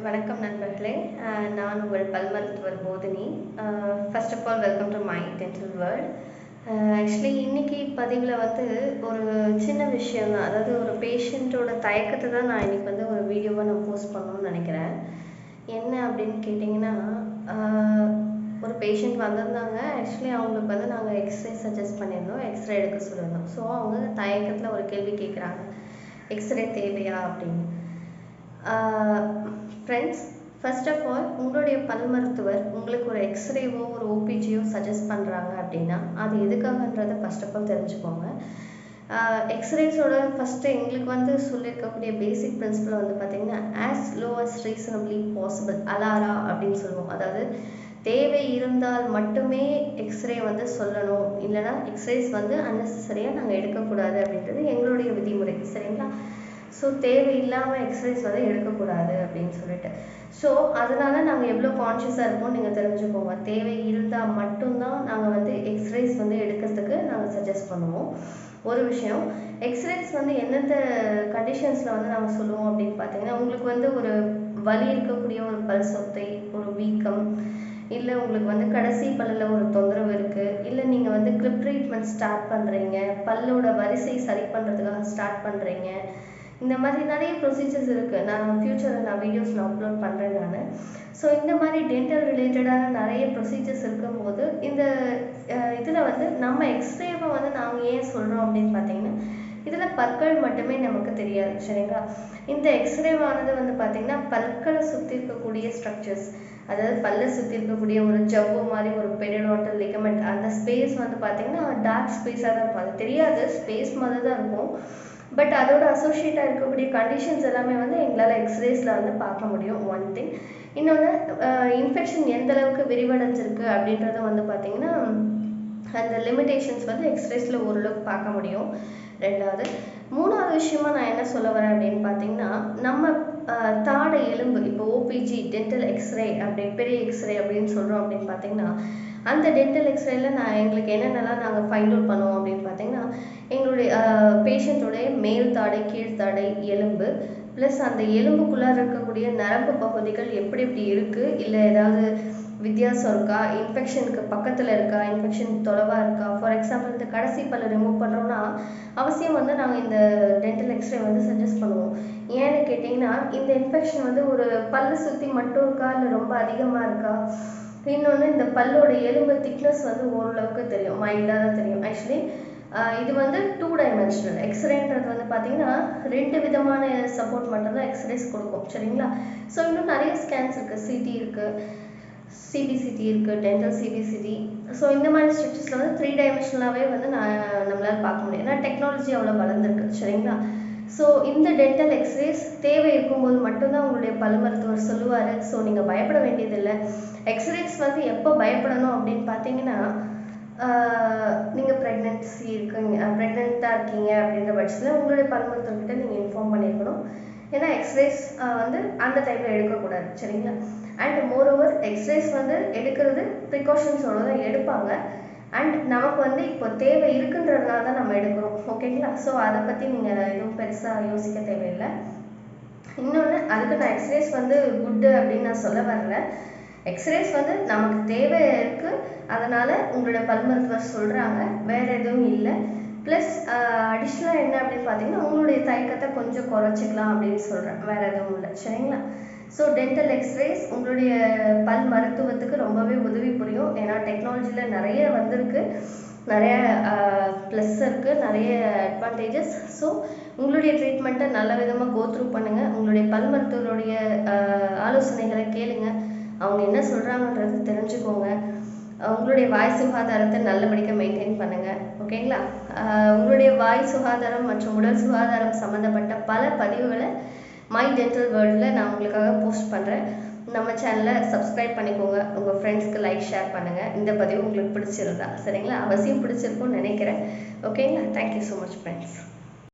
வணக்கம் நண்பர்களே. நான் உங்கள் பல் மருத்துவர் Bodhini. First of all welcome to my dental world. Actually இன்னைக்கு பதிவில் ஒரு சின்ன விஷயம் தான், அதாவது ஒரு பேஷண்ட்டோட தயக்கத்தை தான் நான் இன்னைக்கு ஒரு வீடியோவாக நான் போஸ்ட் பண்ணணும்னு நினைக்கிறேன். என்ன அப்படின்னு கேட்டிங்கன்னா, ஒரு பேஷண்ட் வந்திருந்தாங்க. ஆக்சுவலி அவங்களுக்கு நாங்கள் எக்ஸ்ரே சஜஸ்ட் பண்ணியிருந்தோம், எக்ஸ்ரே எடுக்க சொல்லியிருந்தோம். ஸோ அவங்க தயக்கத்தில் ஒரு கேள்வி கேட்குறாங்க, எக்ஸ்ரே தேவையா அப்படின்னு. ஃப்ரெண்ட்ஸ், ஃபர்ஸ்ட் ஆஃப் ஆல் உங்களுடைய பல் மருத்துவர் உங்களுக்கு ஒரு எக்ஸ்ரேவோ ஒரு ஓபிஜியோ சஜஸ்ட் பண்ணுறாங்க அப்படின்னா அது எதுக்காகன்றதை ஃபர்ஸ்ட் ஆஃப் ஆல் தெரிஞ்சுக்கோங்க. எக்ஸ்ரேஸோட ஃபஸ்ட்டு எங்களுக்கு சொல்லியிருக்கக்கூடிய பேசிக் பிரின்சிபல் பார்த்திங்கன்னா, as low as reasonably possible ALARA அப்படின்னு சொல்லுவோம். அதாவது தேவை இருந்தால் மட்டுமே எக்ஸ்ரே சொல்லணும், இல்லைனா எக்ஸ்ரேஸ் அன்னெசரியாக நாங்கள் எடுக்கக்கூடாது அப்படின்றது எங்களுடைய விதிமுறை, சரிங்களா? ஸோ தேவையில்லாமல் எக்ஸ்ரேஸ் எடுக்கக்கூடாது அப்படின்னு சொல்லிட்டு. ஸோ அதனால் நாங்கள் எவ்வளோ கான்ஷியஸாக இருப்போம் நீங்கள் தெரிஞ்சுக்கோங்க. தேவை இருந்தால் மட்டும்தான் நாங்கள் எக்ஸ்ரேஸ் எடுக்கிறதுக்கு நாங்கள் சஜஸ்ட் பண்ணுவோம். ஒரு விஷயம், எக்ஸ்ரேஸ் எந்தெந்த கண்டிஷன்ஸில் நாங்கள் சொல்லுவோம் அப்படின்னு பார்த்தீங்கன்னா, உங்களுக்கு ஒரு வலி இருக்கக்கூடிய ஒரு பல் சொத்தை, ஒரு வீக்கம், இல்லை உங்களுக்கு கடைசி பல்லில் ஒரு தொந்தரவு இருக்குது, இல்லை நீங்கள் கிளிப் ட்ரீட்மெண்ட் ஸ்டார்ட் பண்ணுறீங்க, பல்லோட வரிசை சரி பண்ணுறதுக்காக ஸ்டார்ட் பண்ணுறீங்க, இந்த மாதிரி நிறைய ப்ரொசீஜர்ஸ் இருக்குது. நான் ஃப்யூச்சரில் வீடியோஸில் அப்லோட் பண்ணுறேன் நான். ஸோ இந்த மாதிரி டென்டல் ரிலேட்டடான நிறைய ப்ரொசீஜர்ஸ் இருக்கும்போது இந்த இதில் நம்ம எக்ஸ்ரேவை நாங்கள் ஏன் சொல்கிறோம் அப்படின்னு பார்த்தீங்கன்னா, இதில் பற்கள் மட்டுமே நமக்கு தெரியாது, சரிங்களா? இந்த எக்ஸ்ரேவானது பார்த்தீங்கன்னா பற்களை சுற்றி இருக்கக்கூடிய ஸ்ட்ரக்சர்ஸ், அதாவது பல்லை சுற்றி இருக்கக்கூடிய ஒரு ஜவ்வு மாதிரி ஒரு பெரிடோண்டல் லிகமெண்ட், அந்த ஸ்பேஸ் பார்த்தீங்கன்னா டார்க் ஸ்பேஸாக தான் இருக்கும். அது தெரியாது, ஸ்பேஸ் மாதிரி தான் இருக்கும். பட் அதோட அசோசியேட்டாக இருக்கக்கூடிய கண்டிஷன்ஸ் எல்லாமே எங்களால் எக்ஸ்ரேஸில் பார்க்க முடியும், ஒன் திங். இன்னொன்று, இன்ஃபெக்ஷன் எந்த அளவுக்கு விரிவடைஞ்சிருக்கு அப்படின்றத பார்த்தீங்கன்னா அந்த லிமிடேஷன்ஸ் எக்ஸ்ரேஸில் ஓரளவுக்கு பார்க்க முடியும். ரெண்டாவது, மூணாவது விஷயமா நான் என்ன சொல்ல வரேன் அப்படின்னு பார்த்தீங்கன்னா, நம்ம தாடை எலும்பு, இப்போ ஓபிஜி டென்டல் எக்ஸ்ரே அப்படி பெரிய எக்ஸ்ரே அப்படின்னு சொல்கிறோம் அப்படின்னு பார்த்தீங்கன்னா, அந்த டென்டல் எக்ஸ்ரேல எங்களுக்கு என்னென்னலாம் நாங்கள் ஃபைண்ட் அவுட் பண்ணுவோம் அப்படின்னு பார்த்தீங்கன்னா, எங்களுடைய பேஷண்ட்டோடைய மேல் தாடை, கீழ்த்தாடை எலும்பு, ப்ளஸ் அந்த எலும்புக்குள்ளார இருக்கக்கூடிய நரம்பு பகுதிகள் எப்படி எப்படி இருக்குது, இல்லை ஏதாவது வித்தியாசம் இருக்கா, இன்ஃபெக்ஷனுக்கு பக்கத்தில் இருக்கா, இன்ஃபெக்ஷன் தொலைவாக இருக்கா. ஃபார் எக்ஸாம்பிள், இந்த கடைசி பல்லை ரிமூவ் பண்ணுறோம்னா அவசியம் நாங்கள் இந்த டென்டல் எக்ஸ்ரே சஜஸ்ட் பண்ணுவோம். ஏன்னு கேட்டிங்கன்னா, இந்த இன்ஃபெக்ஷன் ஒரு பல்லை சுற்றி மட்டும் இருக்கா, இல்லை ரொம்ப அதிகமாக இருக்கா. இன்னொன்று, இந்த பல்லோட எலும்பு திக்னஸ் ஓரளவுக்கு தெரியும், மைல்டாக தான் தெரியும். ஆக்சுவலி இது 2 டைமென்ஷனல் எக்ஸ்ரேன்றது பார்த்தீங்கன்னா 2 விதமான சப்போர்ட் மட்டும்தான் எக்ஸ்ரேஸ் கொடுக்கும், சரிங்களா? ஸோ இன்னும் நிறைய ஸ்கேன்ஸ் இருக்குது, சிடி இருக்குது, சிபிசிடி இருக்குது, டென்டல் சிபிசிடி. ஸோ இந்த மாதிரி ஸ்ட்ரக்சர்ஸில் 3 டைமென்ஷனலாகவே நம்மளால் பார்க்க முடியும், ஏன்னா டெக்னாலஜி அவ்வளோ வளர்ந்துருக்கு, சரிங்களா? ஸோ இந்த டென்டல் எக்ஸ்ரேஸ் தேவை இருக்கும்போது மட்டும்தான் உங்களுடைய பல் மருத்துவர் சொல்லுவார். ஸோ நீங்கள் பயப்பட வேண்டியதில்லை. எக்ஸ்ரேஸ் எப்போ பயப்படணும் அப்படின்னு பார்த்தீங்கன்னா, நீங்கள் ப்ரெக்னெண்ட்டாக இருக்கீங்க அப்படின்ற பட்சத்தில் உங்களுடைய பல் மருத்துவர்கிட்ட நீங்கள் இன்ஃபார்ம் பண்ணியிருக்கணும். ஏன்னா எக்ஸ்ரேஸ் அந்த டைமில் எடுக்கக்கூடாது, சரிங்களா? அண்ட் மோரோவர் எக்ஸ்ரேஸ் எடுக்கிறது ப்ரிகாஷன்ஸோட தான் எடுப்பாங்க. அண்ட் நமக்கு இப்போ தேவை இருக்குன்றதுனால தான் நம்ம எடுக்கிறோம், ஓகேங்களா? ஸோ அதை பற்றி நீங்கள் எதுவும் பெருசாக யோசிக்க தேவையில்லை. இன்னொன்று, அதுக்கு நான் எக்ஸ்ரேஸ் குட்டு அப்படின்னு நான் சொல்ல வரல. எக்ஸ்ரேஸ் நமக்கு தேவை இருக்குது, அதனால் உங்களோட பல் மருத்துவர் சொல்கிறாங்க, வேறு எதுவும் இல்லை. ப்ளஸ் அடிஷ்னலாக என்ன அப்படின்னு பார்த்தீங்கன்னா, உங்களுடைய தயக்கத்தை கொஞ்சம் குறைச்சிக்கலாம் அப்படின்னு சொல்கிறேன், வேறு எதுவும் இல்லை, சரிங்களா? ஸோ டென்டல் எக்ஸ்ரேஸ் உங்களுடைய பல் மருத்துவத்துக்கு ரொம்பவே உதவி புரியும். ஏன்னா டெக்னாலஜியில் நிறைய வந்திருக்கு, நிறைய ப்ளஸ் இருக்குது, நிறைய அட்வான்டேஜஸ். ஸோ உங்களுடைய ட்ரீட்மெண்ட்டை நல்ல விதமாக கோத்ரூ பண்ணுங்கள். உங்களுடைய பல் மருத்துவருடைய ஆலோசனைகளை கேளுங்க, அவங்க என்ன சொல்கிறாங்கன்றது தெரிஞ்சுக்கோங்க. உங்களுடைய வாய் சுகாதாரத்தை நல்லபடியாக மெயின்டைன் பண்ணுங்கள், ஓகேங்களா? உங்களுடைய வாய் சுகாதாரம் மற்றும் உடல் சுகாதாரம் சம்மந்தப்பட்ட பல பதிவுகளை மை டென்டல் வேர்ல்டில் நான் உங்களுக்காக போஸ்ட் பண்ணுறேன். நம்ம சேனலை சப்ஸ்கிரைப் பண்ணிக்கோங்க, உங்கள் ஃப்ரெண்ட்ஸ்க்கு லைக் ஷேர் பண்ணுங்கள். இந்த பதிவு உங்களுக்கு பிடிச்சிருந்தா, சரிங்களா? அவசியம் பிடிச்சிருக்கும்னு நினைக்கிறேன், ஓகேங்களா? Thank you so much friends.